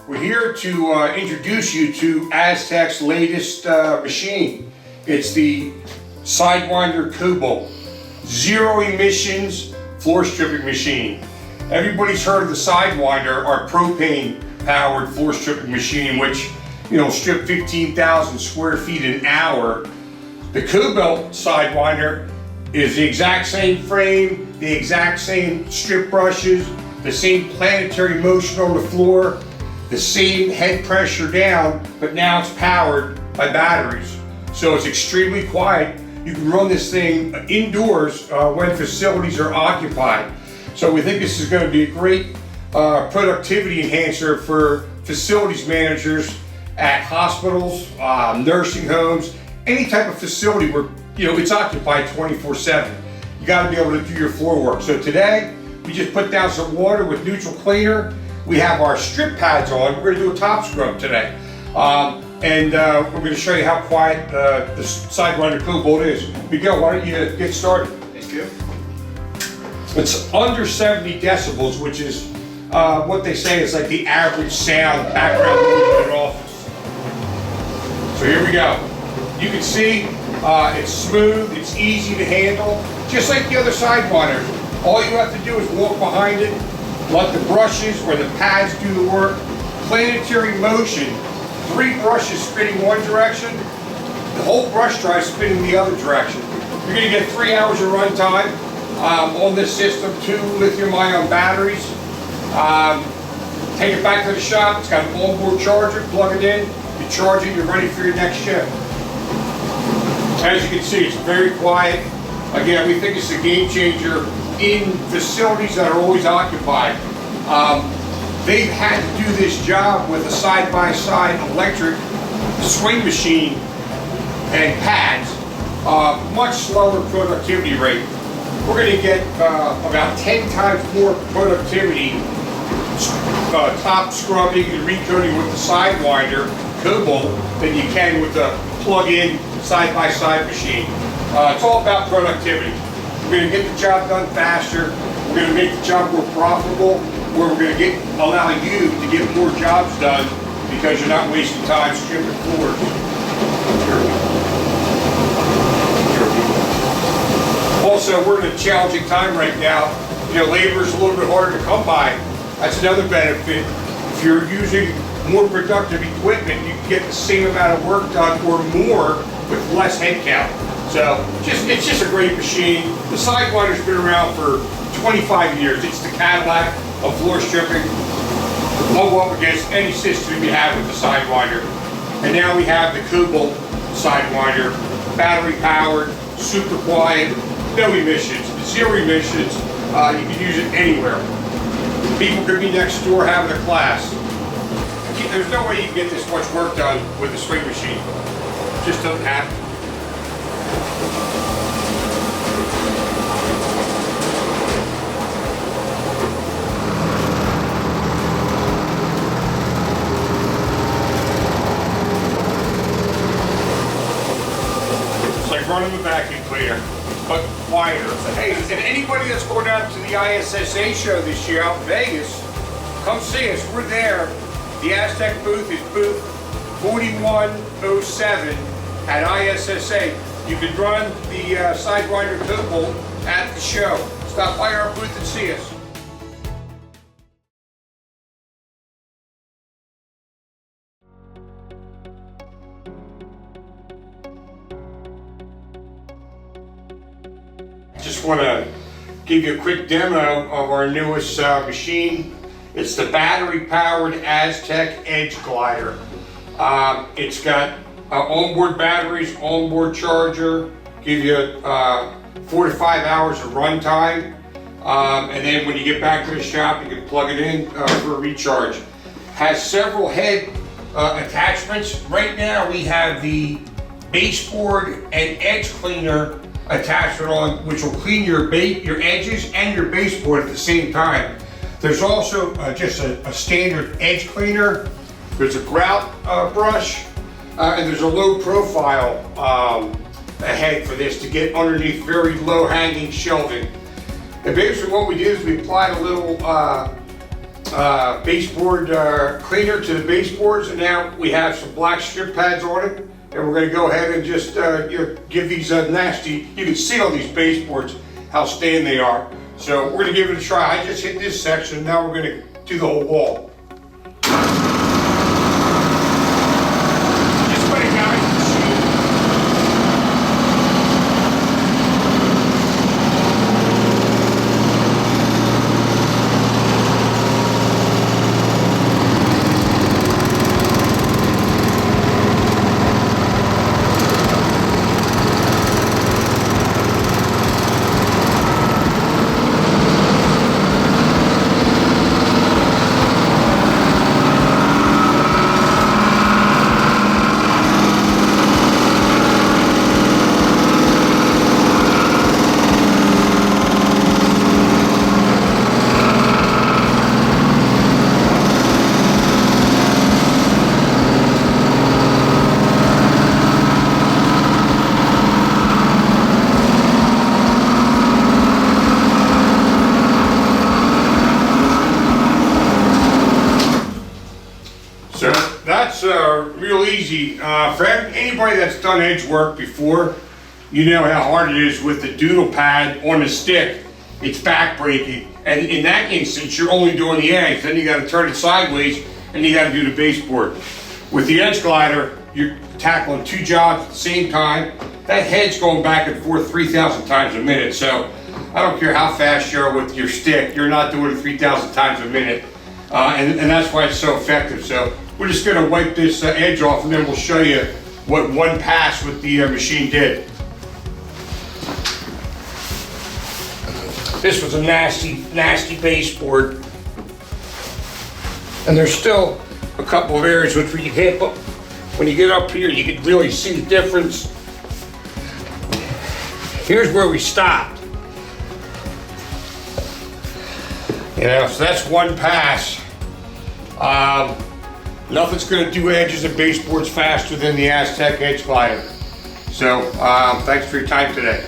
We're here to introduce you to Aztec's latest machine. It's the Sidewinder Cobalt, zero emissions floor stripping machine. Everybody's heard of the Sidewinder, our propane powered floor stripping machine, which strip 15,000 square feet an hour. The Cobalt Sidewinder is the exact same frame, the exact same strip brushes, the same planetary motion on the floor, the same head pressure down, but now it's powered by batteries. So it's extremely quiet. You can run this thing indoors when facilities are occupied. So we think this is going to be a great productivity enhancer for facilities managers at hospitals, nursing homes, any type of facility where it's occupied 24/7. You got to be able to do your floor work. So today we just put down some water with neutral cleaner. We have our strip pads on. We're going to do a top scrub today. We're going to show you how quiet the Sidewinder Cobalt is. Miguel, why don't you get started? Thank you. It's under 70 decibels, which is what they say is like the average sound background noise in an office. So here we go. You can see it's smooth, it's easy to handle, just like the other Sidewinders. All you have to do is walk behind it, let the brushes or the pads do the work. Planetary motion, 3 brushes spinning one direction, the whole brush dry spinning the other direction. You're going to get 3 hours of run time on this system, 2 lithium-ion batteries. Take it back to the shop, it's got an onboard charger, plug it in, you charge it, you're ready for your next shift. As you can see, it's very quiet. Again, we think it's a game changer in facilities that are always occupied. They've had to do this job with a side-by-side electric swing machine and pads, much slower productivity rate. We're going to get about 10 times more productivity top scrubbing and recoating with the Sidewinder Cobalt than you can with the plug-in side-by-side machine. It's all about productivity. We're going to get the job done faster. We're going to make the job more profitable, where we're going to allow you to get more jobs done because you're not wasting time stripping floors. Also, we're in a challenging time right now. Labor is a little bit harder to come by. That's another benefit. If you're using more productive equipment, you can get the same amount of work done or more with less headcount. So it's just a great machine. The Sidewinder's been around for 25 years. It's the Cadillac of floor stripping. We'll go up against any system you have with the Sidewinder. And now we have the Cobalt Sidewinder, battery powered, super quiet, no emissions, 0 emissions. You can use it anywhere. People could be next door having a class. There's no way you can get this much work done with a swing machine. It just doesn't happen. It's like running a vacuum cleaner, but quieter. Hey, and anybody that's going out to the ISSA show this year out in Vegas, come see us. We're there. The Aztec booth is booth 4107 at ISSA. You can run the Sidewinder Cobalt at the show. Stop by our booth and see us. Just want to give you a quick demo of our newest machine. It's the battery-powered Aztec Edge Glider. It's got onboard batteries, onboard charger, give you 4 to 5 hours of run time. And then when you get back to the shop, you can plug it in for a recharge. Has several head attachments. Right now we have the baseboard and edge cleaner attachment on, which will clean your edges and your baseboard at the same time. There's also just a standard edge cleaner. There's a grout brush, and there's a low profile head for this to get underneath very low hanging shelving. And basically what we did is we applied a little baseboard cleaner to the baseboards, and now we have some black strip pads on it, and we're going to go ahead and just give these nasty. You can see on these baseboards how stained they are. So we're going to give it a try. I just hit this section. Now we're going to do the whole wall. So that's real easy. For anybody that's done edge work before, you know how hard it is with the doodle pad on the stick. It's backbreaking. And in that instance, you're only doing the edge. Then you got to turn it sideways and you got to do the baseboard. With the Edge Glider, you're tackling two jobs at the same time. That head's going back and forth 3,000 times a minute. So I don't care how fast you are with your stick, you're not doing it 3,000 times a minute. And that's why it's so effective. So we're just going to wipe this edge off, and then we'll show you what one pass with the machine did. This was a nasty, nasty baseboard. And there's still a couple of areas which we can hit, but when you get up here, you can really see the difference. Here's where we stopped. You know, so that's one pass. Nothing's going to do edges and baseboards faster than the Aztec Edge Glider. So, thanks for your time today.